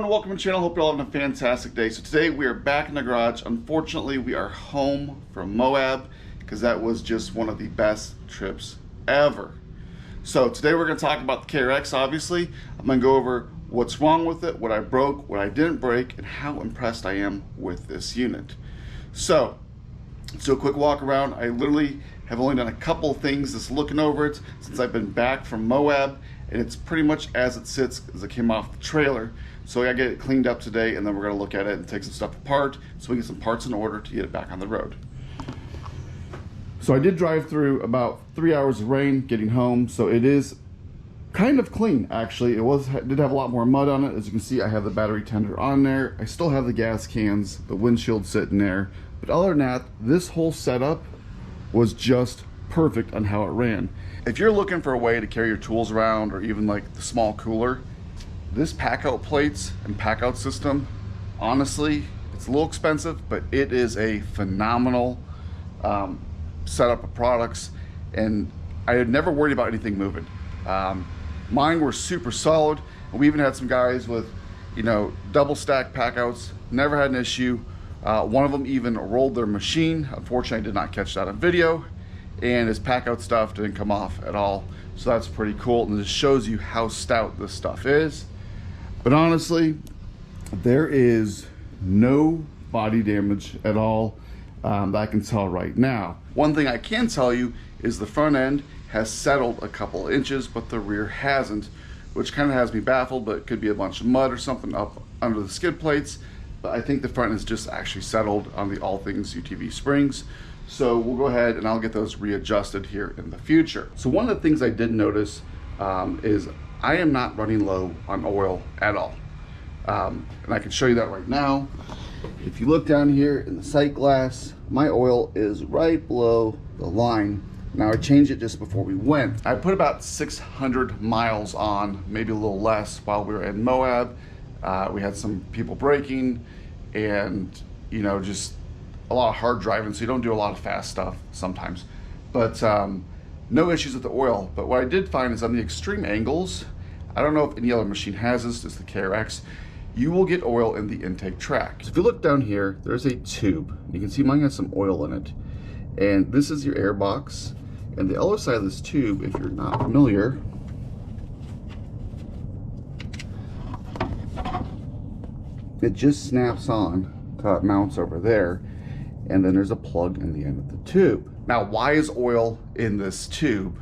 everyone, welcome to the channel. Hope you're all having a fantastic day. So today we are back in the garage. Unfortunately, we are home from Moab because that was just one of the best trips ever. So today we're going to talk about the KRX, obviously. I'm going to go over what's wrong with it, what I broke, what I didn't break, and how impressed I am with this unit. So let's do a quick walk around. I literally have only done a couple things just looking over it since I've been back from Moab, and it's pretty much as it sits as it came off the trailer. So I gotta get it cleaned up today, and then we're gonna look at it and take some stuff apart so we get some parts in order to get it back on the road. So I did drive through about 3 hours of rain getting home, so it is kind of clean actually. It did have a lot more mud on it. As you can see, I have the battery tender on there. I still have the gas cans, the windshield sitting there, but other than that, this whole setup was just perfect on how it ran. If you're looking for a way to carry your tools around, or even like the small cooler, this pack out plates and pack out system, honestly, it's a little expensive, but it is a phenomenal setup of products, and I had never worried about anything moving. Mine were super solid, and we even had some guys with, you know, double stack pack outs, never had an issue. One of them even rolled their machine. Unfortunately, I did not catch that on video, and his pack out stuff didn't come off at all. So that's pretty cool, and this shows you how stout this stuff is. But honestly, there is no body damage at all that I can tell right now. One thing I can tell you is the front end has settled a couple inches, but the rear hasn't, which kind of has me baffled, but it could be a bunch of mud or something up under the skid plates. But I think the front is just actually settled on the All Things UTV springs. So we'll go ahead and I'll get those readjusted here in the future. So one of the things I did notice is I am not running low on oil at all. And I can show you that right now. If you look down here in the sight glass, my oil is right below the line. Now I changed it just before we went. I put about 600 miles on, maybe a little less, while we were in Moab. We had some people braking and, you know, just a lot of hard driving, so you don't do a lot of fast stuff sometimes. But no issues with the oil. But what I did find is on the extreme angles, I don't know if any other machine has this, it's the KRX, you will get oil in the intake track. So if you look down here, there's a tube. You can see mine has some oil in it. And this is your air box. And the other side of this tube, if you're not familiar, it just snaps on to how it mounts over there, and then there's a plug in the end of the tube. Now, why is oil in this tube?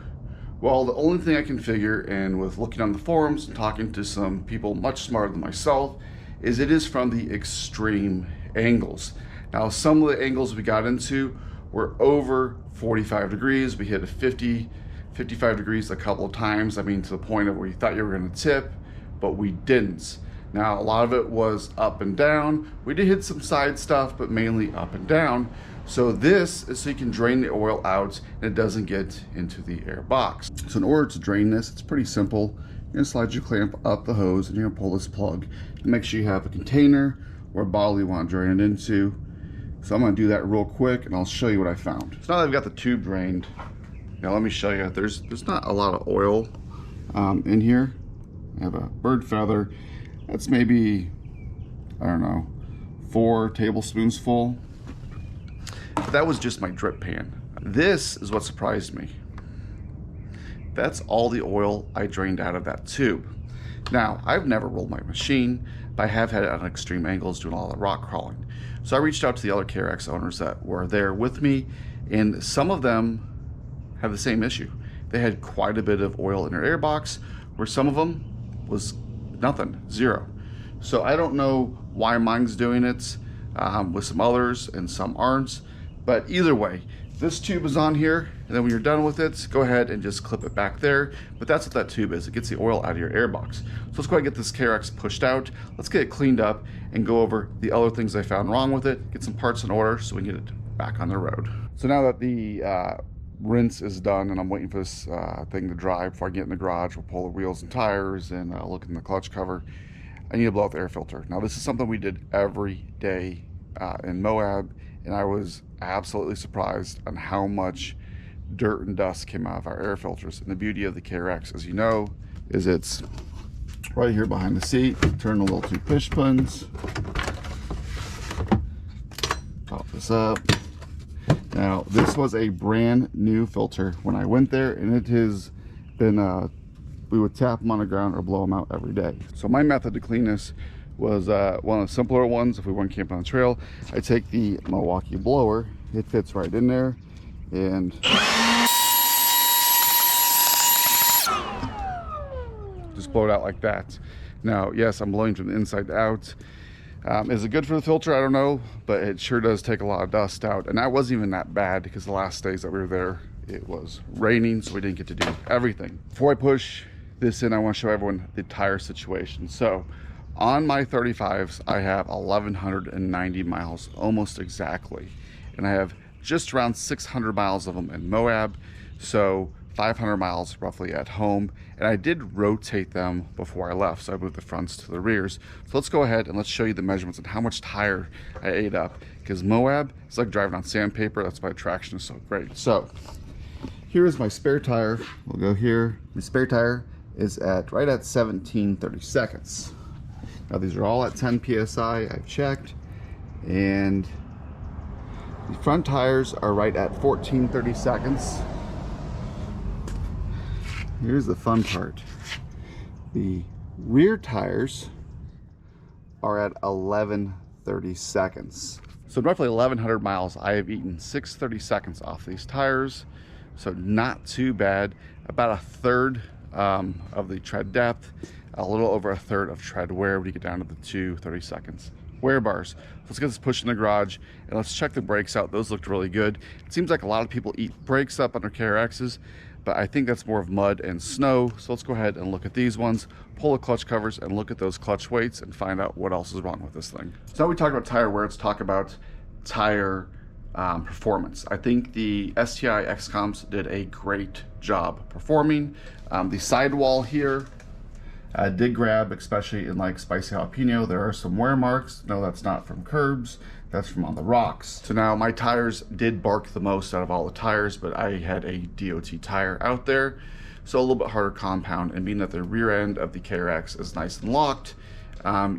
Well, the only thing I can figure, and with looking on the forums and talking to some people much smarter than myself, is it is from the extreme angles. Now, some of the angles we got into were over 45 degrees. We hit a 55 degrees a couple of times. I mean, to the point of where you thought you were gonna tip, but we didn't. Now, a lot of it was up and down. We did hit some side stuff, but mainly up and down. So this is so you can drain the oil out and it doesn't get into the air box. So in order to drain this, it's pretty simple. You're gonna slide your clamp up the hose and you're gonna pull this plug. And make sure you have a container or a bottle you want to drain it into. So I'm gonna do that real quick and I'll show you what I found. So now that I've got the tube drained, now let me show you, there's not a lot of oil in here. I have a bird feather. That's maybe, I don't know, 4 tablespoons full. But that was just my drip pan. This is what surprised me. That's all the oil I drained out of that tube. Now, I've never rolled my machine, but I have had it on extreme angles doing all the rock crawling. So I reached out to the other KRX owners that were there with me, and some of them have the same issue. They had quite a bit of oil in their air box, where some of them was nothing, zero. So I don't know why mine's doing it with some others and some aren't, but either way, this tube is on here, and then when you're done with it, go ahead and just clip it back there. But that's what that tube is. It gets the oil out of your air box. So let's go ahead and get this KRX pushed out. Let's get it cleaned up and go over the other things I found wrong with it, get some parts in order so we can get it back on the road. So now that the rinse is done and I'm waiting for this thing to dry before I get in the garage, we'll pull the wheels and tires and look in the clutch cover. I need to blow out the air filter. Now this is something we did every day in Moab, and I was absolutely surprised on how much dirt and dust came out of our air filters. And the beauty of the KRX, as you know, is it's right here behind the seat. Turn the little two push pins. Pop this up. Now, this was a brand new filter when I went there, and it has been, we would tap them on the ground or blow them out every day. So my method to clean this was one of the simpler ones. If we went camping on the trail, I take the Milwaukee blower. It fits right in there, and just blow it out like that. Now, yes, I'm blowing from the inside out. Is it good for the filter? I don't know, but it sure does take a lot of dust out. And that wasn't even that bad because the last days that we were there, it was raining, so we didn't get to do everything. Before I push this in, I want to show everyone the tire situation. So on my 35s, I have 1,190 miles, almost exactly. And I have just around 600 miles of them in Moab. So 500 miles roughly at home, and I did rotate them before I left, so I moved the fronts to the rears. So let's go ahead and let's show you the measurements and how much tire I ate up, because Moab is like driving on sandpaper. That's why traction is so great. So here is my spare tire. We'll go here. My spare tire is at right at 1730 seconds. Now these are all at 10 psi. I've checked, and the front tires are right at 1430 seconds. Here's the fun part. The rear tires are at 1130 seconds. So roughly 1,100 miles, I have eaten 630 seconds off these tires. So not too bad. About a third of the tread depth, a little over a third of tread wear when you get down to the 230 seconds. Wear bars. Let's get this pushed in the garage and let's check the brakes out. Those looked really good. It seems like a lot of people eat brakes up on their KRXs, but I think that's more of mud and snow. So let's go ahead and look at these ones, pull the clutch covers and look at those clutch weights and find out what else is wrong with this thing. So now we talk about tire wear, let's talk about tire performance. I think the STI XComs did a great job performing. The sidewall here did grab, especially in like spicy jalapeno. There are some wear marks. No, that's not from curbs. That's from on the rocks. So now my tires did bark the most out of all the tires, but I had a DOT tire out there. So a little bit harder compound, and being that the rear end of the KRX is nice and locked,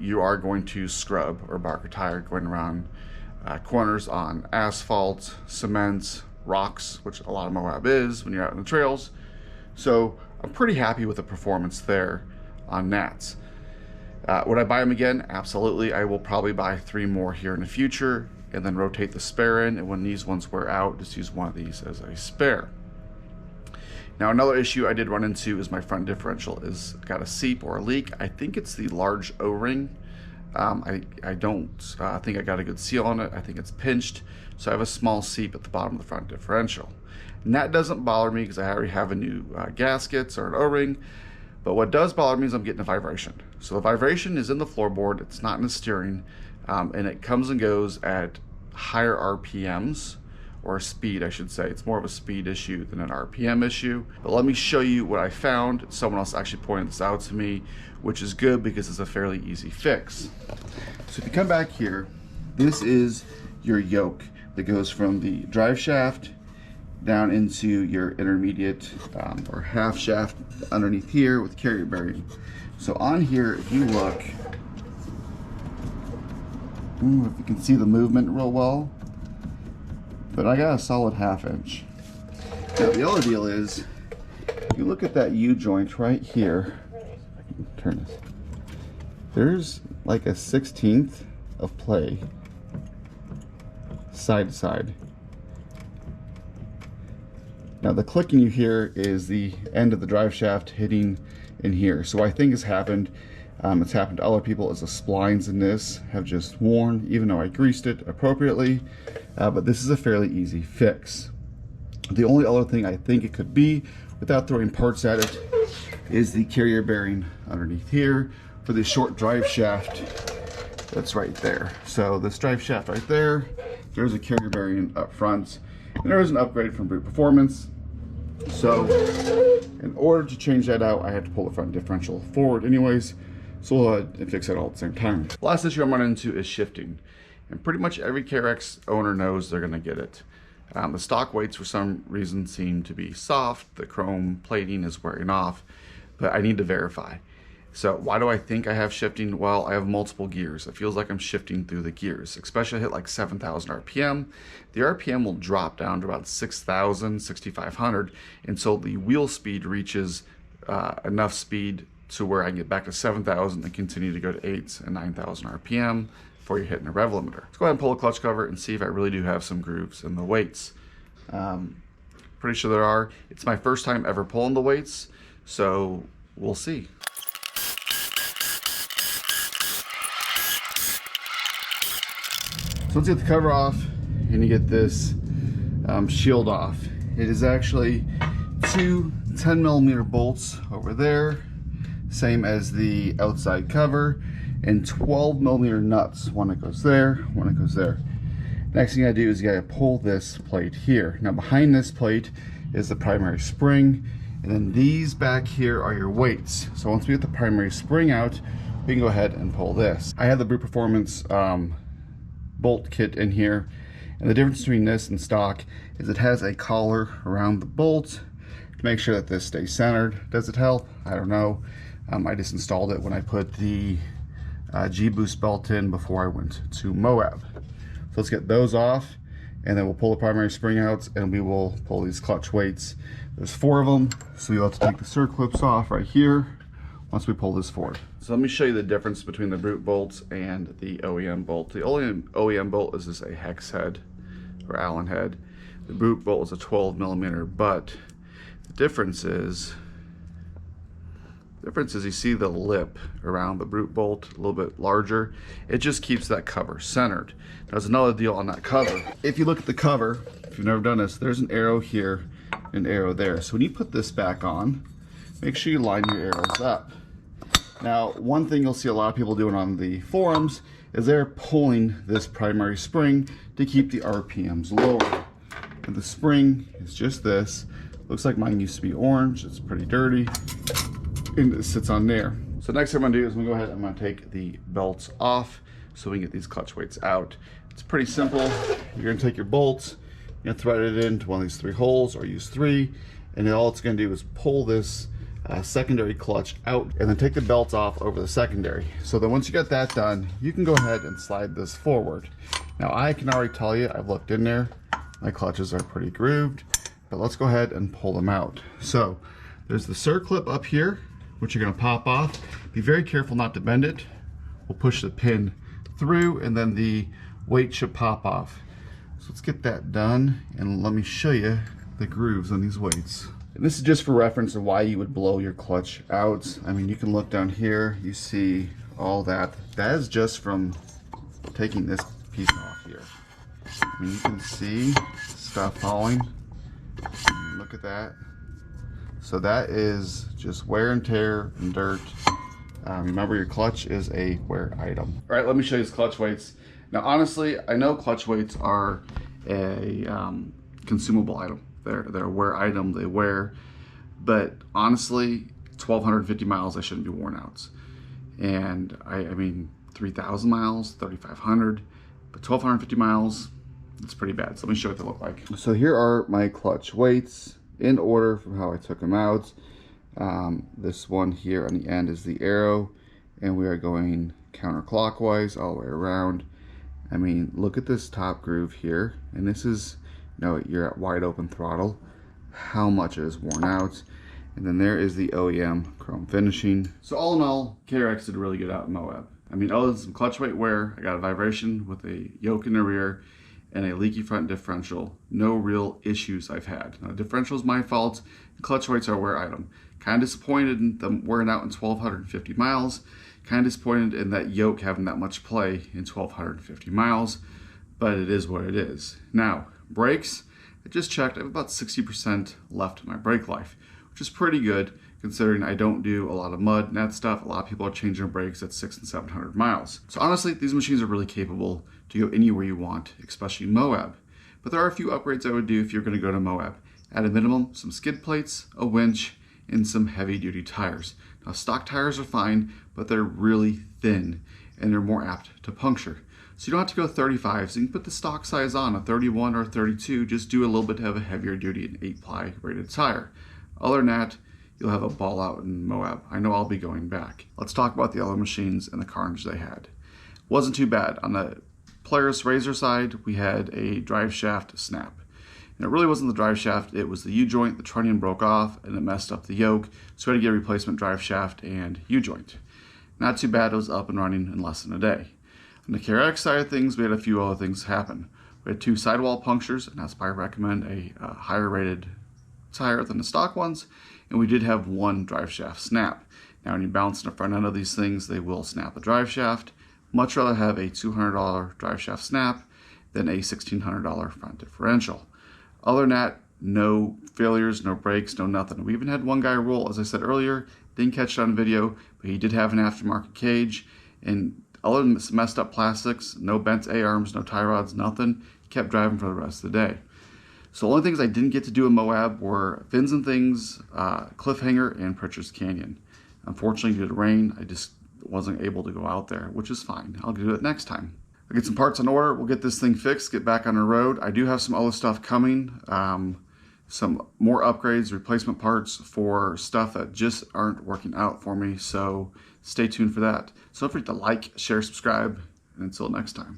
you are going to scrub or bark a tire going around corners on asphalt, cement, rocks, which a lot of Moab is when you're out in the trails. So I'm pretty happy with the performance there on Nats. Would I buy them again? Absolutely. I will probably buy 3 more here in the future and then rotate the spare in, and when these ones wear out, just use one of these as a spare. Now another issue I did run into is my front differential is got a seep or a leak. I think it's the large O-ring. I don't think I got a good seal on it. I think it's pinched, so I have a small seep at the bottom of the front differential. And that doesn't bother me because I already have a new gaskets or an O-ring. But what does bother me is I'm getting a vibration. So the vibration is in the floorboard, it's not in the steering, and it comes and goes at higher RPMs, or speed I should say. It's more of a speed issue than an RPM issue. But let me show you what I found. Someone else actually pointed this out to me, which is good because it's a fairly easy fix. So if you come back here, this is your yoke that goes from the drive shaft down into your intermediate or half shaft underneath here with carrier bearing. So on here, if you look, if you can see the movement real well, but I got a solid 1/2 inch. Now the other deal is, if you look at that U-joint right here, I can turn this, there's like a 1/16 of play side to side. Now the clicking you hear is the end of the drive shaft hitting in here. So I think it's happened to other people, is the splines in this have just worn, even though I greased it appropriately. But this is a fairly easy fix. The only other thing I think it could be, without throwing parts at it, is the carrier bearing underneath here for the short drive shaft that's right there. So this drive shaft right there, there's a carrier bearing up front. And there is an upgrade from Brute Performance. So in order to change that out, I had to pull the front differential forward anyways. So we'll go ahead and fix that all at the same time. The last issue I'm running into is shifting. And pretty much every KRX owner knows they're gonna get it. The stock weights for some reason seem to be soft. The chrome plating is wearing off, but I need to verify. So why do I think I have shifting? Well, I have multiple gears. It feels like I'm shifting through the gears, especially I hit like 7,000 RPM. The RPM will drop down to about 6,000, 6,500 until the wheel speed reaches enough speed to where I can get back to 7,000 and continue to go to 8 and 9,000 RPM before you're hitting a rev limiter. Let's go ahead and pull the clutch cover and see if I really do have some grooves in the weights. Pretty sure there are. It's my first time ever pulling the weights, so we'll see. So let's get the cover off and you get this shield off. It is actually two 10mm bolts over there, same as the outside cover, and 12mm nuts. One that goes there, one that goes there. Next thing I do is you gotta pull this plate here. Now behind this plate is the primary spring, and then these back here are your weights. So once we get the primary spring out, we can go ahead and pull this. I have the Brute Performance bolt kit in here, and the difference between this and stock is it has a collar around the bolt to make sure that this stays centered. Does it help? I don't know. I just installed it when I put the G-Boost belt in before I went to Moab. So let's get those off, and then we'll pull the primary spring out and we will pull these clutch weights. There's 4 of them, so you'll have to take the circlips off right here once we pull this forward. So let me show you the difference between the Brute bolts and the OEM bolt. The OEM bolt is just a hex head or Allen head. The Brute bolt is a 12mm, but the difference is you see the lip around the Brute bolt a little bit larger. It just keeps that cover centered. There's another deal on that cover. If you look at the cover, if you've never done this, there's an arrow here, an arrow there. So when you put this back on, make sure you line your arrows up. Now, one thing you'll see a lot of people doing on the forums is they're pulling this primary spring to keep the RPMs lower. And the spring is just this. Looks like mine used to be orange. It's pretty dirty. And it sits on there. So next thing I'm gonna do is I'm gonna go ahead and I'm gonna take the belts off so we can get these clutch weights out. It's pretty simple. You're gonna take your bolts, you're gonna thread it into one of these 3 holes or use 3, and then all it's gonna do is pull this secondary clutch out and then take the belts off over the secondary. So then once you get that done, you can go ahead and slide this forward. Now I can already tell you, I've looked in there, my clutches are pretty grooved, but let's go ahead and pull them out. So there's the circlip up here, which you're gonna pop off. Be very careful not to bend it. We'll push the pin through and then the weight should pop off. So let's get that done and let me show you the grooves on these weights. And this is just for reference of why you would blow your clutch out. I mean, you can look down here, you see all that. That is just from taking this piece off here. I mean, you can see stuff falling. Look at that. So that is just wear and tear and dirt. Remember, your clutch is a wear item. All right, let me show you these clutch weights. Now, honestly, I know clutch weights are a consumable item. They're a wear item, they wear, but honestly, 1,250 miles, they shouldn't be worn out. And I mean, 3,000 miles, 3,500, but 1,250 miles, it's pretty bad. So let me show you what they look like. So here are my clutch weights in order from how I took them out. This one here on the end is the arrow, and we are going counterclockwise all the way around. I mean, look at this top groove here, and this is, you know, you're at wide open throttle, how much it is worn out. And then there is the OEM chrome finishing. So all in all, KRX did really good out in Moab. I mean, other than some clutch weight wear, I got a vibration with a yoke in the rear and a leaky front differential. No real issues I've had. Now, differential is my fault. Clutch weights are a wear item. Kind of disappointed in them wearing out in 1,250 miles. Kind of disappointed in that yoke having that much play in 1,250 miles, but it is what it is. Now, brakes, I just checked, I have about 60% left of my brake life, which is pretty good considering I don't do a lot of mud and that stuff. A lot of people are changing their brakes at 600 and 700 miles. So honestly, these machines are really capable to go anywhere you want, especially Moab. But there are a few upgrades I would do if you're gonna go to Moab. At a minimum, some skid plates, a winch, and some heavy duty tires. Now, stock tires are fine, but they're really thin and they're more apt to puncture. So you don't have to go 35, so you can put the stock size on, a 31 or 32, just do a little bit of a heavier duty, an 8-ply rated tire. Other than that, you'll have a ball out in Moab. I know I'll be going back. Let's talk about the other machines and the carnage they had. Wasn't too bad. On the Polaris Razor side, we had a drive shaft snap. And it really wasn't the drive shaft, it was the U-joint. The trunnion broke off and it messed up the yoke, so we had to get a replacement drive shaft and U-joint. Not too bad, it was up and running in less than a day. On the KRX side of things, we had a few other things happen. We had 2 sidewall punctures, and that's why I recommend a higher rated tire than the stock ones, and we did have 1 drive shaft snap. Now when you bounce in the front end of these things, they will snap a drive shaft. Much rather have a $200 drive shaft snap than a $1,600 front differential. Other than that, no failures, no breaks, no nothing. We even had one guy roll, as I said earlier, didn't catch it on video, but he did have an aftermarket cage, and other than some messed up plastics, no bent A-arms, no tie rods, nothing, kept driving for the rest of the day. So the only things I didn't get to do in Moab were Fins and Things, Cliffhanger, and Pritchard's Canyon. Unfortunately, due to rain, I just wasn't able to go out there, which is fine. I'll do it next time. I'll get some parts in order. We'll get this thing fixed, get back on the road. I do have some other stuff coming. Some more upgrades, replacement parts for stuff that just aren't working out for me. So stay tuned for that. So don't forget to like, share, subscribe, and until next time.